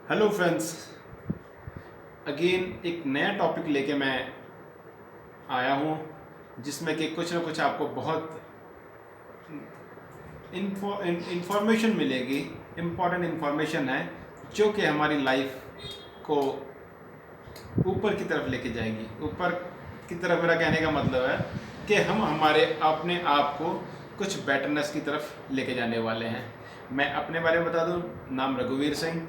Hello friends, again एक नया topic लेके मैं आया हूँ जिसमें कि कुछ ना कुछ आपको बहुत इंफॉर्मेशन मिलेगी। इम्पॉर्टेंट इंफॉर्मेशन है जो कि हमारी लाइफ को ऊपर की तरफ लेके जाएगी। ऊपर की तरफ मेरा कहने का मतलब है कि हम हमारे अपने आप को कुछ बेटरनेस की तरफ लेके जाने वाले हैं। मैं अपने बारे में बता दूं, नाम रघुवीर सिंह।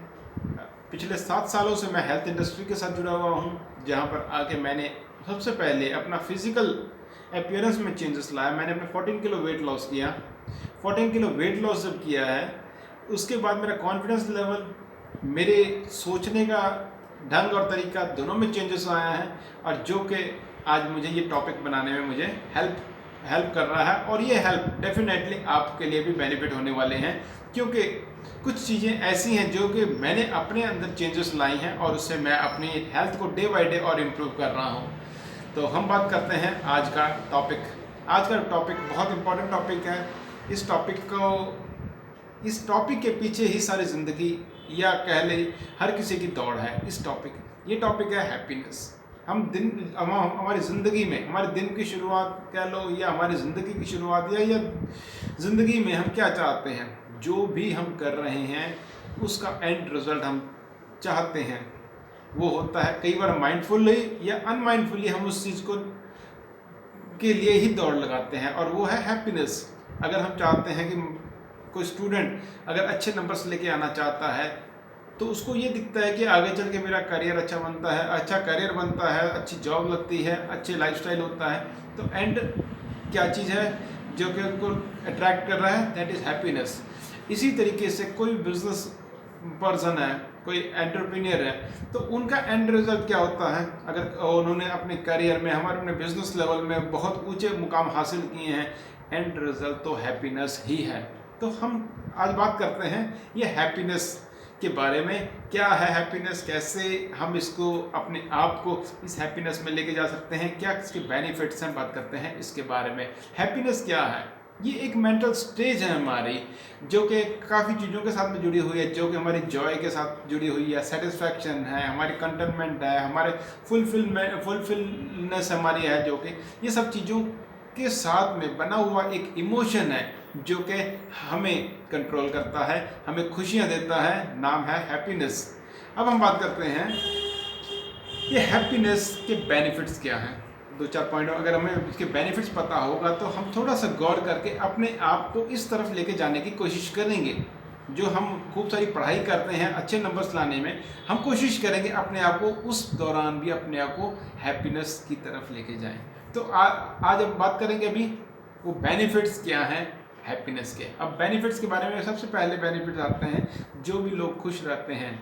पिछले 7 सालों से मैं हेल्थ इंडस्ट्री के साथ जुड़ा हुआ हूँ, जहाँ पर आके मैंने सबसे पहले अपना फिजिकल अपीयरेंस में चेंजेस लाया। मैंने अपने 14 किलो वेट लॉस किया। 14 किलो वेट लॉस जब किया है, उसके बाद मेरा कॉन्फिडेंस लेवल, मेरे सोचने का ढंग और तरीका दोनों में चेंजेस आया है, और जो कि आज मुझे ये टॉपिक बनाने में मुझे हेल्प कर रहा है। और ये हेल्प डेफिनेटली आपके लिए भी बेनिफिट होने वाले हैं, क्योंकि कुछ चीज़ें ऐसी हैं जो कि मैंने अपने अंदर चेंजेस लाई हैं और उससे मैं अपनी हेल्थ को डे बाय डे और इम्प्रूव कर रहा हूँ। तो हम बात करते हैं आज का टॉपिक। आज का टॉपिक बहुत इम्पोर्टेंट टॉपिक है। इस टॉपिक के पीछे ही सारी ज़िंदगी, या कह ले हर किसी की दौड़ है। ये टॉपिक है हैप्पीनेस। हमारी ज़िंदगी में, हमारे दिन की शुरुआत कह लो, या हमारी ज़िंदगी की शुरुआत, या ज़िंदगी में हम क्या चाहते हैं, जो भी हम कर रहे हैं उसका एंड रिजल्ट हम चाहते हैं, वो होता है कई बार माइंडफुली या अनमाइंडफुली हम उस चीज़ को के लिए ही दौड़ लगाते हैं, और वो है हैप्पीनेस। अगर हम चाहते हैं कि कोई स्टूडेंट अगर अच्छे नंबर्स लेके आना चाहता है, तो उसको ये दिखता है कि आगे चल के मेरा करियर अच्छा बनता है, अच्छा करियर बनता है, अच्छी जॉब लगती है, अच्छे लाइफस्टाइल होता है, तो एंड क्या चीज़ है जो कि उनको अट्रैक्ट कर रहा है, दैट इज़ हैप्पीनेस। इसी तरीके से कोई बिजनेस पर्सन है, कोई एंटरप्रेन्योर है, तो उनका एंड रिजल्ट क्या होता है? अगर उन्होंने अपने करियर में, हमारे अपने बिजनेस लेवल में बहुत ऊंचे मुकाम हासिल किए हैं, एंड रिजल्ट तो हैप्पीनेस ही है। तो हम आज बात करते हैं ये हैप्पीनेस के बारे में। क्या है हैप्पीनेस, कैसे हम इसको, अपने आप को इस हैप्पीनेस में लेके जा सकते हैं, क्या इसके बेनिफिट्स हैं, बात करते हैं इसके बारे में। हैप्पीनेस क्या है? ये एक मेंटल स्टेज है हमारी, जो कि काफ़ी चीज़ों के साथ में जुड़ी हुई है, जो कि हमारी जॉय के साथ जुड़ी हुई है, सेटिस्फैक्शन है, हमारी कंटेनमेंट है, हमारे फुलफिलनेस हमारी है, जो कि ये सब चीज़ों के साथ में बना हुआ एक इमोशन है जो कि हमें कंट्रोल करता है, हमें खुशियाँ देता है। नाम है हैप्पीनेस। अब हम बात करते हैं ये हैप्पीनेस के बेनिफिट्स क्या हैं। दो चार पॉइंट, अगर हमें इसके बेनिफिट्स पता होगा तो हम थोड़ा सा गौर करके अपने आप को इस तरफ लेके जाने की कोशिश करेंगे। जो हम खूब सारी पढ़ाई करते हैं अच्छे नंबर्स लाने में, हम कोशिश करेंगे अपने आप को उस दौरान भी अपने आप को हैप्पीनेस की तरफ लेके जाएं। तो आज हम बात करेंगे अभी वो बेनिफिट्स क्या हैं हैप्पीनेस के। अब बेनिफिट्स के बारे में सबसे पहले बेनिफिट्स आते हैं, जो भी लोग खुश रहते हैं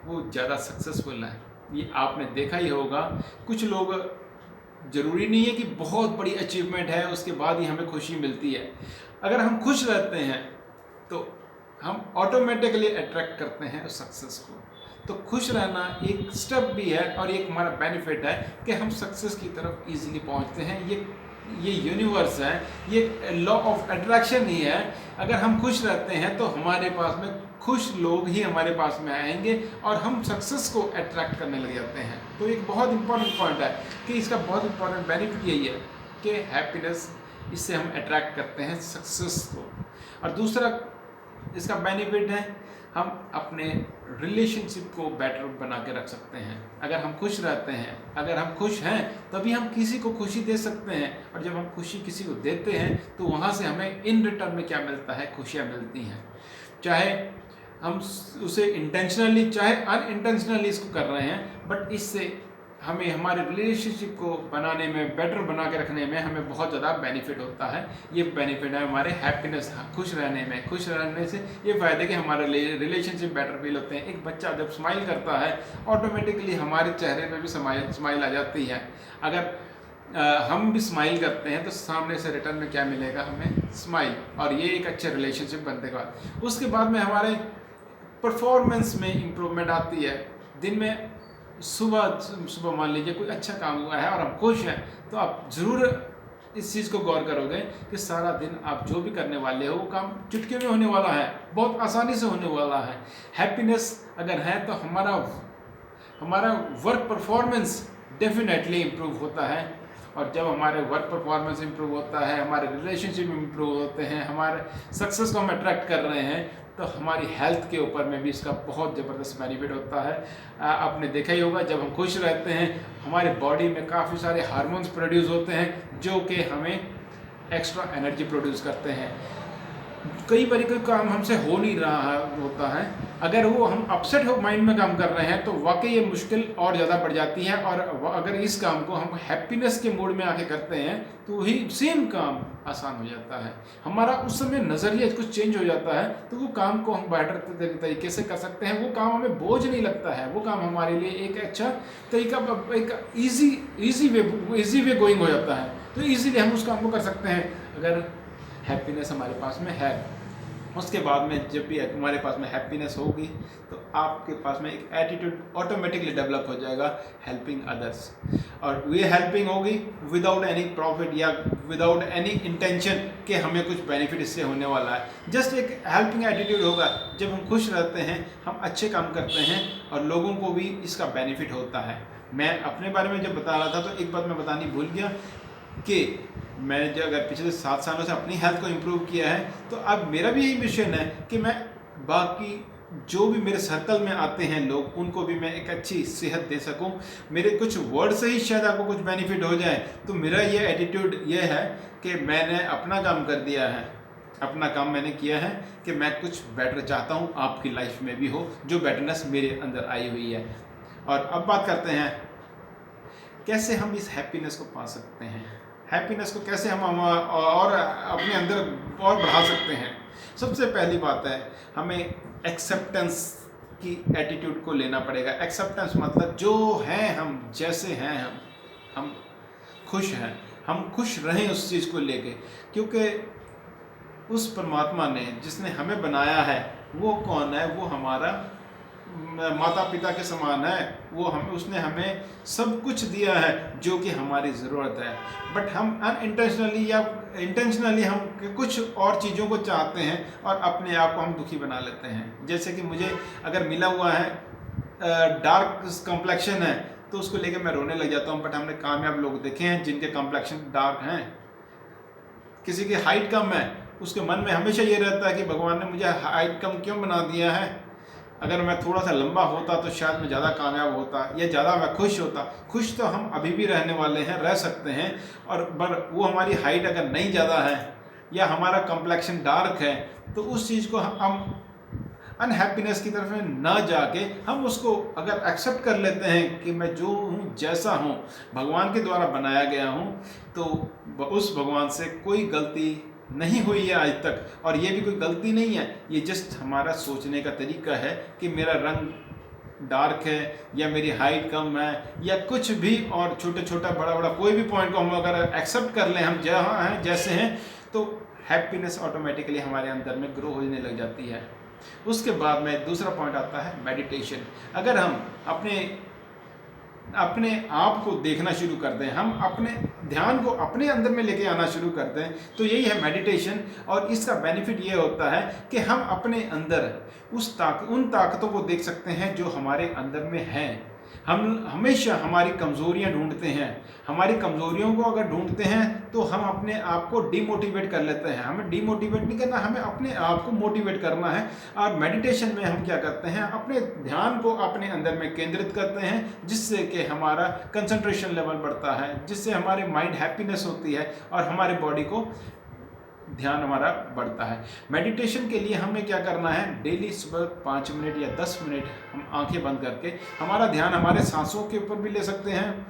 वो ज़्यादा सक्सेसफुल हैं। ये आपने देखा ही होगा। कुछ लोग, ज़रूरी नहीं है कि बहुत बड़ी अचीवमेंट है उसके बाद ही हमें खुशी मिलती है। अगर हम खुश रहते हैं तो हम ऑटोमेटिकली अट्रैक्ट करते हैं उस सक्सेस को। तो खुश रहना एक स्टेप भी है और एक हमारा बेनिफिट है कि हम सक्सेस की तरफ इजीली पहुंचते हैं। ये यूनिवर्स है, ये लॉ ऑफ अट्रैक्शन ही है। अगर हम खुश रहते हैं तो हमारे पास में खुश लोग ही हमारे पास में आएंगे और हम सक्सेस को अट्रैक्ट करने लग जाते हैं। तो एक बहुत इंपॉर्टेंट पॉइंट है कि इसका बहुत इंपॉर्टेंट बेनिफिट यही है कि हैप्पीनेस, इससे हम अट्रैक्ट करते हैं सक्सेस को। और दूसरा इसका बेनिफिट है, हम अपने रिलेशनशिप को बेटर बना के रख सकते हैं। अगर हम खुश रहते हैं, अगर हम खुश हैं, तभी हम किसी को खुशी दे सकते हैं, और जब हम खुशी किसी को देते हैं तो वहाँ से हमें इन रिटर्न में क्या मिलता है, खुशियाँ मिलती हैं। चाहे हम उसे इंटेंशनली चाहे अनइंटेंशनली इसको कर रहे हैं, बट इससे हमें हमारे रिलेशनशिप को बनाने में, बेटर बना के रखने में हमें बहुत ज़्यादा बेनिफिट होता है। ये बेनिफिट है हमारे हैप्पीनेस, खुश रहने में। खुश रहने से ये फ़ायदे कि हमारे रिलेशनशिप बेटर फील होते हैं। एक बच्चा जब स्माइल करता है, ऑटोमेटिकली हमारे चेहरे पे भी स्माइल आ जाती है। अगर हम भी स्माइल करते हैं तो सामने से रिटर्न में क्या मिलेगा, हमें स्माइल। और ये एक अच्छे रिलेशनशिप बनने के बाद, उसके बाद में हमारे परफॉर्मेंस में इम्प्रूवमेंट आती है। दिन में सुबह मान लीजिए कोई अच्छा काम हुआ है और हम खुश हैं, तो आप ज़रूर इस चीज़ को गौर करोगे कि सारा दिन आप जो भी करने वाले हो वो काम चुटकी में होने वाला है, बहुत आसानी से होने वाला है। हैप्पीनेस अगर है तो हमारा वर्क परफॉर्मेंस डेफिनेटली इम्प्रूव होता है। और जब हमारे वर्क परफॉर्मेंस इम्प्रूव होता है, हमारे रिलेशनशिप इम्प्रूव होते हैं, हमारे सक्सेस को हम अट्रैक्ट कर रहे हैं, तो हमारी हेल्थ के ऊपर में भी इसका बहुत ज़बरदस्त बेनिफिट होता है। आपने देखा ही होगा, जब हम खुश रहते हैं हमारे बॉडी में काफ़ी सारे हार्मोन्स प्रोड्यूस होते हैं जो कि हमें एक्स्ट्रा एनर्जी प्रोड्यूस करते हैं। कई बार कोई काम हमसे हो नहीं रहा होता है, अगर वो हम अपसेट हो माइंड में काम कर रहे हैं तो वाकई ये मुश्किल और ज़्यादा बढ़ जाती है। और अगर इस काम को हम हैप्पीनेस के मूड में आके करते हैं तो ही सेम काम आसान हो जाता है। हमारा उस समय नज़रिया कुछ चेंज हो जाता है, तो वो काम को हम बेटर तरीके से कर सकते हैं। वो काम हमें बोझ नहीं लगता है, वो काम हमारे लिए एक अच्छा तरीका, एक ईजी वे गोइंग हो जाता है। तो ईजीली हम उस काम को कर सकते हैं अगर हैप्पीनेस हमारे पास में है। उसके बाद में जब भी हमारे पास में हैप्पीनेस होगी तो आपके पास में एक एटीट्यूड ऑटोमेटिकली डेवलप हो जाएगा, हेल्पिंग अदर्स। और ये हेल्पिंग होगी विदाउट एनी प्रॉफिट या विदाउट एनी इंटेंशन कि हमें कुछ बेनिफिट इससे होने वाला है। जस्ट एक हेल्पिंग एटीट्यूड होगा। जब हम खुश रहते हैं, हम अच्छे काम करते हैं और लोगों को भी इसका बेनिफिट होता है। मैं अपने बारे में जब बता रहा था तो एक बात मैं बतानी भूल गया कि मैंने जो अगर पिछले 7 सालों से अपनी हेल्थ को इम्प्रूव किया है, तो अब मेरा भी यही मिशन है कि मैं बाकी जो भी मेरे सर्कल में आते हैं लोग, उनको भी मैं एक अच्छी सेहत दे सकूं। मेरे कुछ वर्ड से ही शायद आपको कुछ बेनिफिट हो जाए, तो मेरा ये एटीट्यूड ये है कि मैंने अपना काम कर दिया है, अपना काम मैंने किया है कि मैं कुछ बेटर चाहता हूँ आपकी लाइफ में भी हो, जो बेटरनेस मेरे अंदर आई हुई है। और अब बात करते हैं कैसे हम इस हैप्पीनेस को पा सकते हैं, हैप्पीनेस को कैसे हम और अपने अंदर और बढ़ा सकते हैं। सबसे पहली बात है, हमें एक्सेप्टेंस की एटीट्यूड को लेना पड़ेगा। एक्सेप्टेंस मतलब जो हैं हम, जैसे हैं हम खुश हैं, हम खुश रहें उस चीज़ को लेके, क्योंकि उस परमात्मा ने जिसने हमें बनाया है वो कौन है? वो हमारा माता पिता के समान है। वो उसने हमें सब कुछ दिया है जो कि हमारी ज़रूरत है, बट हम अनइंटेंशनली या इंटेंशनली हम कुछ और चीज़ों को चाहते हैं और अपने आप को हम दुखी बना लेते हैं। जैसे कि मुझे अगर मिला हुआ है डार्क कॉम्प्लेक्शन है तो उसको लेकर मैं रोने लग जाता हूँ, बट हमने कामयाब लोग देखे हैं जिनके कॉम्प्लेक्शन डार्क हैं। किसी की हाइट कम है, उसके मन में हमेशा ये रहता है कि भगवान ने मुझे हाइट कम क्यों बना दिया है, अगर मैं थोड़ा सा लंबा होता तो शायद मैं ज़्यादा कामयाब होता या ज़्यादा मैं खुश होता। खुश तो हम अभी भी रहने वाले हैं, रह सकते हैं, और पर वो हमारी हाइट अगर नहीं ज़्यादा है या हमारा कॉम्प्लेक्शन डार्क है तो उस चीज़ को हम अनहैप्पीनेस की तरफ ना जाके हम उसको अगर एक्सेप्ट कर लेते हैं कि मैं जो हूँ, जैसा हूँ, भगवान के द्वारा बनाया गया हूँ, तो उस भगवान से कोई गलती नहीं हुई है आज तक, और ये भी कोई गलती नहीं है, ये जस्ट हमारा सोचने का तरीका है कि मेरा रंग डार्क है या मेरी हाइट कम है या कुछ भी, और छोटा बड़ा कोई भी पॉइंट को हम अगर एक्सेप्ट कर लें, हम जहाँ हैं जैसे हैं, तो हैप्पीनेस ऑटोमेटिकली हमारे अंदर में ग्रो होने लग जाती है। उसके बाद में दूसरा पॉइंट आता है मेडिटेशन। अगर हम अपने आप को देखना शुरू कर दें, हम अपने ध्यान को अपने अंदर में लेके आना शुरू कर दें, तो यही है मेडिटेशन। और इसका बेनिफिट ये होता है कि हम अपने अंदर उन ताकतों को देख सकते हैं जो हमारे अंदर में हैं। हम हमेशा हमारी कमज़ोरियां ढूंढते हैं, हमारी कमज़ोरियों को अगर ढूंढते हैं तो हम अपने आप को डिमोटिवेट कर लेते हैं। हमें डिमोटिवेट नहीं करना, हमें अपने आप को मोटिवेट करना है। और मेडिटेशन में हम क्या करते हैं, अपने ध्यान को अपने अंदर में केंद्रित करते हैं, जिससे कि हमारा कंसंट्रेशन लेवल बढ़ता है, जिससे हमारे माइंड हैप्पीनेस होती है और हमारे बॉडी को ध्यान हमारा बढ़ता है। मेडिटेशन के लिए हमें क्या करना है, डेली सुबह 5 मिनट या 10 मिनट हम आंखें बंद करके हमारा ध्यान हमारे सांसों के ऊपर भी ले सकते हैं।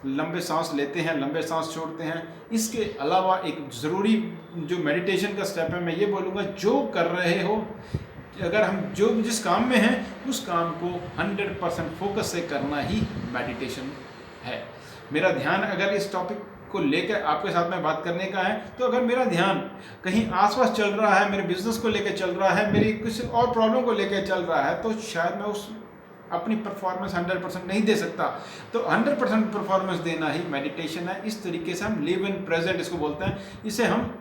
लंबे सांस लेते हैं, लंबे सांस छोड़ते हैं। इसके अलावा एक ज़रूरी जो मेडिटेशन का स्टेप है, मैं ये बोलूँगा, जो कर रहे हो, अगर हम जिस काम में हैं उस काम को 100% फोकस से करना ही मेडिटेशन है। मेरा ध्यान अगर इस टॉपिक को लेकर आपके साथ में बात करने का है, तो अगर मेरा ध्यान कहीं आसपास चल रहा है, मेरे बिजनेस को लेकर चल रहा है, मेरी किसी और प्रॉब्लम को लेकर चल रहा है, तो शायद मैं अपनी परफॉर्मेंस 100% नहीं दे सकता। तो 100% परफॉर्मेंस देना ही मेडिटेशन है। इस तरीके से हम लिव इन प्रेजेंट इसको बोलते हैं। इसे हम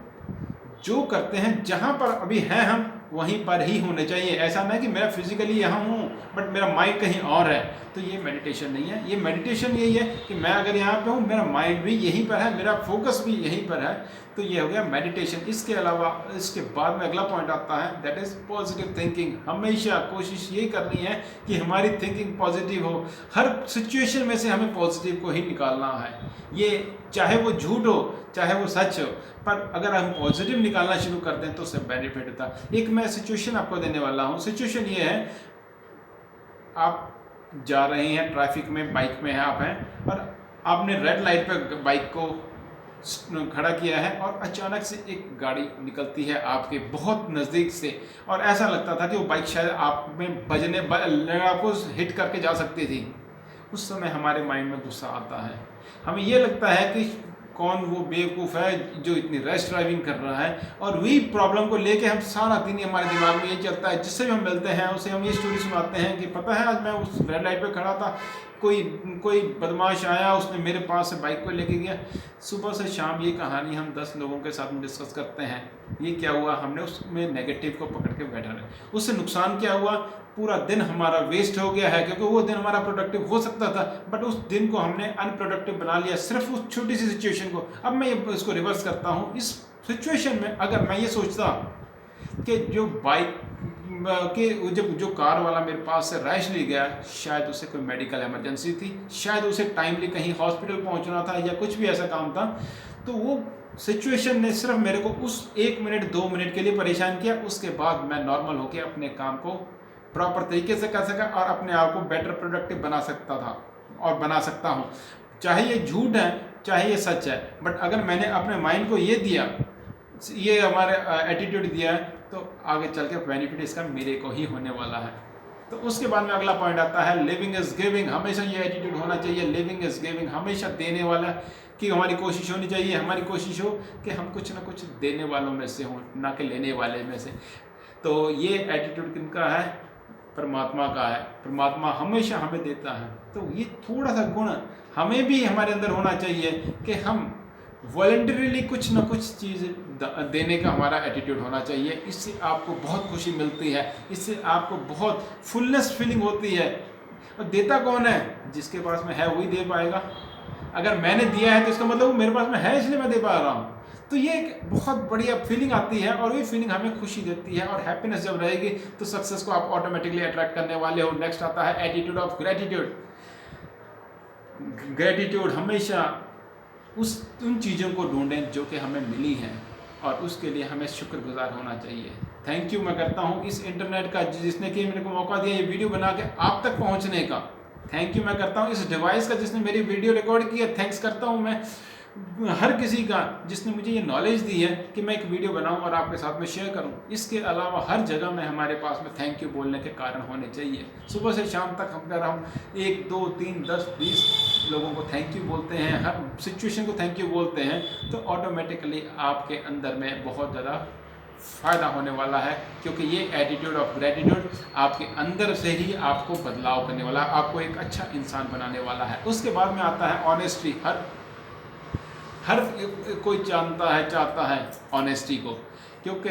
जो करते हैं, जहाँ पर अभी हैं हम वहीं पर ही होने चाहिए। ऐसा नहीं कि मैं फिजिकली यहाँ हूँ बट मेरा माइंड कहीं और है, तो ये मेडिटेशन नहीं है। ये मेडिटेशन यही है कि मैं अगर यहाँ पे हूँ, मेरा माइंड भी यहीं पर है, मेरा फोकस भी यहीं पर है, तो ये हो गया मेडिटेशन। इसके अलावा इसके बाद में अगला पॉइंट आता है, दैट इज़ पॉजिटिव थिंकिंग। हमेशा कोशिश ये करनी है कि हमारी थिंकिंग पॉजिटिव हो। हर सिचुएशन में से हमें पॉजिटिव को ही निकालना है। ये चाहे वो झूठ हो चाहे वो सच हो, पर अगर हम पॉजिटिव निकालना शुरू कर दें तो उससे बेनिफिट होता है। एक मैं सिचुएशन आपको देने वाला हूँ। सिचुएशन ये है, आप जा रहे हैं ट्रैफिक में, बाइक में हैं आप हैं, और आपने रेड लाइट पर बाइक को खड़ा किया है और अचानक से एक गाड़ी निकलती है आपके बहुत नज़दीक से, और ऐसा लगता था कि वो बाइक शायद आप में बजने आपको हिट करके जा सकती थी। उस समय हमारे माइंड में गुस्सा आता है। हमें ये लगता है कि कौन वो बेवकूफ़ है जो इतनी रैश ड्राइविंग कर रहा है, और वही प्रॉब्लम को लेके हम सारा दिन हमारे दिमाग में ये चलता है। जिससे भी हम मिलते हैं उसे हम ये स्टोरी सुनाते हैं कि पता है आज मैं उस रेड लाइट पे खड़ा था, कोई बदमाश आया, उसने मेरे पास से बाइक को लेके गया। सुबह से शाम ये कहानी हम 10 लोगों के साथ में डिस्कस करते हैं। ये क्या हुआ, हमने उसमें नेगेटिव को पकड़ के बैठा रहे। उससे नुकसान क्या हुआ, पूरा दिन हमारा वेस्ट हो गया है, क्योंकि वो दिन हमारा प्रोडक्टिव हो सकता था, बट उस दिन को हमने अनप्रोडक्टिव बना लिया सिर्फ उस छोटी सी सिचुएशन को। अब मैं इसको रिवर्स करता हूँ। इस सिचुएशन में अगर मैं ये सोचता कि जो बाइक के जो कार वाला मेरे पास से रैशली गया, शायद उसे कोई मेडिकल इमरजेंसी थी, शायद उसे टाइमली कहीं हॉस्पिटल पहुंचना था, या कुछ भी ऐसा काम था, तो वो सिचुएशन ने सिर्फ मेरे को उस 1 मिनट 2 मिनट के लिए परेशान किया। उसके बाद मैं नॉर्मल होकर अपने काम को प्रॉपर तरीके से कर सका और अपने आप को बेटर प्रोडक्टिव बना सकता था और बना सकता हूँ। चाहे ये झूठ है चाहे ये सच है, बट अगर मैंने अपने माइंड को ये दिया, ये हमारे एटीट्यूड दिया है, तो आगे चल के बेनिफिट इसका मेरे को ही होने वाला है। तो उसके बाद में अगला पॉइंट आता है, लिविंग इज गिविंग। हमेशा ये एटीट्यूड होना चाहिए, लिविंग इज गिविंग, हमेशा देने वाला की हमारी कोशिश होनी चाहिए। हमारी कोशिश हो कि हम कुछ ना कुछ देने वालों में से हों, ना कि लेने वाले में से। तो ये एटीट्यूड किनका है, परमात्मा का है। परमात्मा हमेशा हमें देता है। तो ये थोड़ा सा गुण हमें भी हमारे अंदर होना चाहिए कि हम वॉलंटरीली कुछ ना कुछ चीज़ देने का हमारा एटीट्यूड होना चाहिए। इससे आपको बहुत खुशी मिलती है, इससे आपको बहुत फुलनेस फीलिंग होती है। और देता कौन है, जिसके पास में है वही दे पाएगा। अगर मैंने दिया है तो इसका मतलब वो मेरे पास में है इसलिए मैं दे पा रहा हूँ। तो ये एक बहुत बढ़िया फीलिंग आती है, और वही फीलिंग हमें खुशी देती है। और हैप्पीनेस जब रहेगी तो सक्सेस को आप ऑटोमेटिकली अट्रैक्ट करने वाले हो। नेक्स्ट आता है एटीट्यूड ऑफ ग्रेटिट्यूड। ग्रेटिट्यूड हमेशा उन चीज़ों को ढूंढें जो कि हमें मिली हैं, और उसके लिए हमें शुक्रगुजार होना चाहिए। थैंक यू मैं करता हूँ इस इंटरनेट का, जिसने कि मेरे को मौका दिया ये वीडियो बना के आप तक पहुँचने का। थैंक यू मैं करता हूँ इस डिवाइस का जिसने मेरी वीडियो रिकॉर्ड की है। थैंक्स करता हूँ मैं हर किसी का जिसने मुझे ये नॉलेज दी है कि मैं एक वीडियो बनाऊं और आपके साथ में शेयर करूं। इसके अलावा हर जगह में हमारे पास में थैंक यू बोलने के कारण होने चाहिए। सुबह से शाम तक अगर हम 1 2 3 10 20 लोगों को थैंक यू बोलते हैं, हर सिचुएशन को थैंक यू बोलते हैं, तो ऑटोमेटिकली आपके अंदर में बहुत ज़्यादा फ़ायदा होने वाला है। क्योंकि ये एटीट्यूड ऑफ ग्रेटिट्यूड आपके अंदर से ही आपको बदलाव करने वाला है, आपको एक अच्छा इंसान बनाने वाला है। उसके बाद में आता है ऑनेस्टी। हर कोई चाहता है ऑनेस्टी को, क्योंकि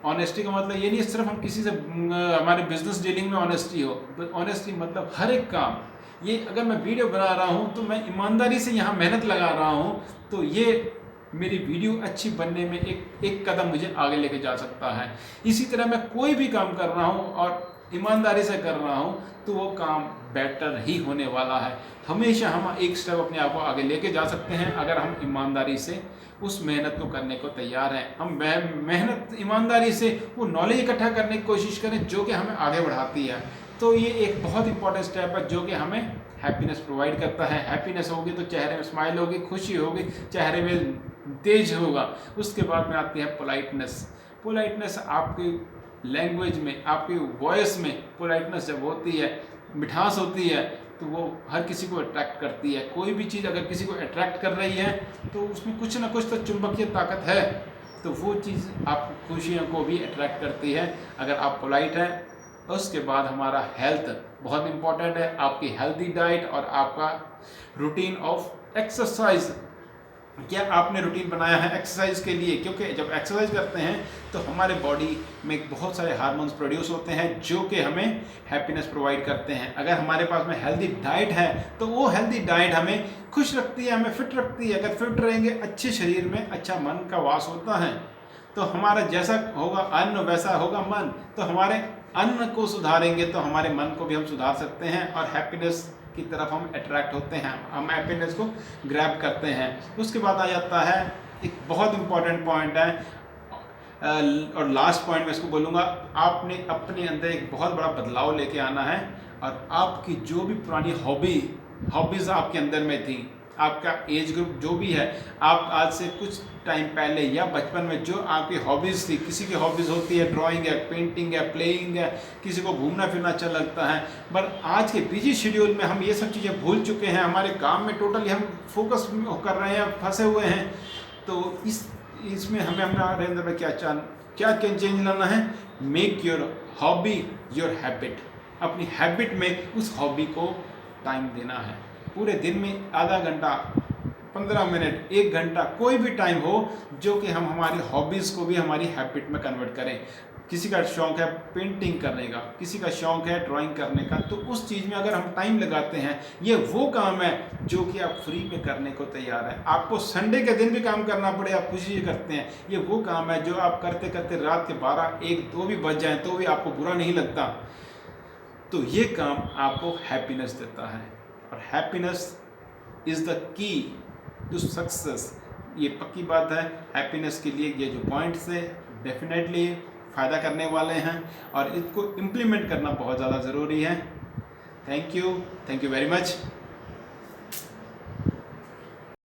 ऑनेस्टी का मतलब ये नहीं सिर्फ हम किसी से हमारे बिजनेस डीलिंग में ऑनेस्टी हो। ऑनेस्टी मतलब हर एक काम, ये अगर मैं वीडियो बना रहा हूँ तो मैं ईमानदारी से यहाँ मेहनत लगा रहा हूँ, तो ये मेरी वीडियो अच्छी बनने में एक कदम मुझे आगे लेके जा सकता है। इसी तरह मैं कोई भी काम कर रहा हूँ और ईमानदारी से कर रहा हूँ तो वो काम बेटर ही होने वाला है। हमेशा हम एक स्टेप अपने आप को आगे लेके जा सकते हैं अगर हम ईमानदारी से उस मेहनत को करने को तैयार हैं। हम मेहनत ईमानदारी से वो नॉलेज इकट्ठा करने की कोशिश करें जो कि हमें आगे बढ़ाती है। तो ये एक बहुत इंपॉर्टेंट स्टेप है जो कि हमें हैप्पीनेस प्रोवाइड करता है। हैप्पीनेस होगी तो चेहरे में स्माइल होगी, खुशी होगी, चेहरे में तेज होगा। उसके बाद में आती है पोलाइटनेस। पोलाइटनेस आपकी लैंग्वेज में, आपकी वॉइस में पोलाइटनेस जब होती है, मिठास होती है, तो वो हर किसी को अट्रैक्ट करती है। कोई भी चीज़ अगर किसी को अट्रैक्ट कर रही है तो उसमें कुछ ना कुछ तो चुंबकीय ताकत है, तो वो चीज़ आपकी खुशियों को भी अट्रैक्ट करती है। अगर आप पोलाइट हैं उसके बाद हमारा हेल्थ बहुत इंपॉर्टेंट है, आपकी हेल्दी डाइट और आपका रूटीन ऑफ एक्सरसाइज। क्या आपने रूटीन बनाया है एक्सरसाइज के लिए? क्योंकि जब एक्सरसाइज करते हैं तो हमारे बॉडी में बहुत सारे हार्मोन्स प्रोड्यूस होते हैं जो कि हमें हैप्पीनेस प्रोवाइड करते हैं। अगर हमारे पास में हेल्दी डाइट है तो वो हेल्दी डाइट हमें खुश रखती है, हमें फिट रखती है। अगर फिट रहेंगे, अच्छे शरीर में अच्छा मन का वास होता है, तो हमारा जैसा होगा अन्न वैसा होगा मन। तो हमारे अन्न को सुधारेंगे तो हमारे मन को भी हम सुधार सकते हैं और हैप्पीनेस की तरफ हम अट्रैक्ट होते हैं, हम हैप्पीनेस को ग्रैब करते हैं। उसके बाद आ जाता है एक बहुत इंपॉर्टेंट पॉइंट है और लास्ट पॉइंट मैं इसको बोलूँगा, आपने अपने अंदर एक बहुत बड़ा बदलाव लेके आना है और आपकी जो भी पुरानी हॉबीज़ आपके अंदर में थी, आपका एज ग्रुप जो भी है, आप आज से कुछ टाइम पहले या बचपन में जो आपकी हॉबीज़ थी, किसी की हॉबीज़ होती है ड्राइंग है, पेंटिंग है, प्लेइंग है, किसी को घूमना फिरना अच्छा लगता है, पर आज के बिजी शेड्यूल में हम ये सब चीज़ें भूल चुके हैं। हमारे काम में टोटली हम फोकस कर रहे हैं, फंसे हुए हैं। तो इसमें हमें हमारे अंदर में क्या चेंज लाना है? Make your hobby your habit. अपनी हैबिट में उस हॉबी को टाइम देना है। पूरे दिन में आधा घंटा, 15 मिनट, 1 घंटा, कोई भी टाइम हो जो कि हम हमारी हॉबीज़ को भी हमारी हैबिट में कन्वर्ट करें। किसी का शौक़ है पेंटिंग करने का, किसी का शौक़ है ड्राइंग करने का, तो उस चीज़ में अगर हम टाइम लगाते हैं, ये वो काम है जो कि आप फ्री में करने को तैयार हैं। आपको संडे के दिन भी काम करना पड़े, आप खुशी से करते हैं, ये वो काम है जो आप करते करते रात के 12, 1, 2 भी बज जाएँ तो भी आपको बुरा नहीं लगता। तो ये काम आपको हैप्पीनेस देता है और happiness is the key to success. ये पक्की बात है। हैप्पीनेस के लिए ये जो पॉइंट्स है डेफिनेटली फ़ायदा करने वाले हैं और इसको इम्प्लीमेंट करना बहुत ज़्यादा ज़रूरी है। Thank you very much.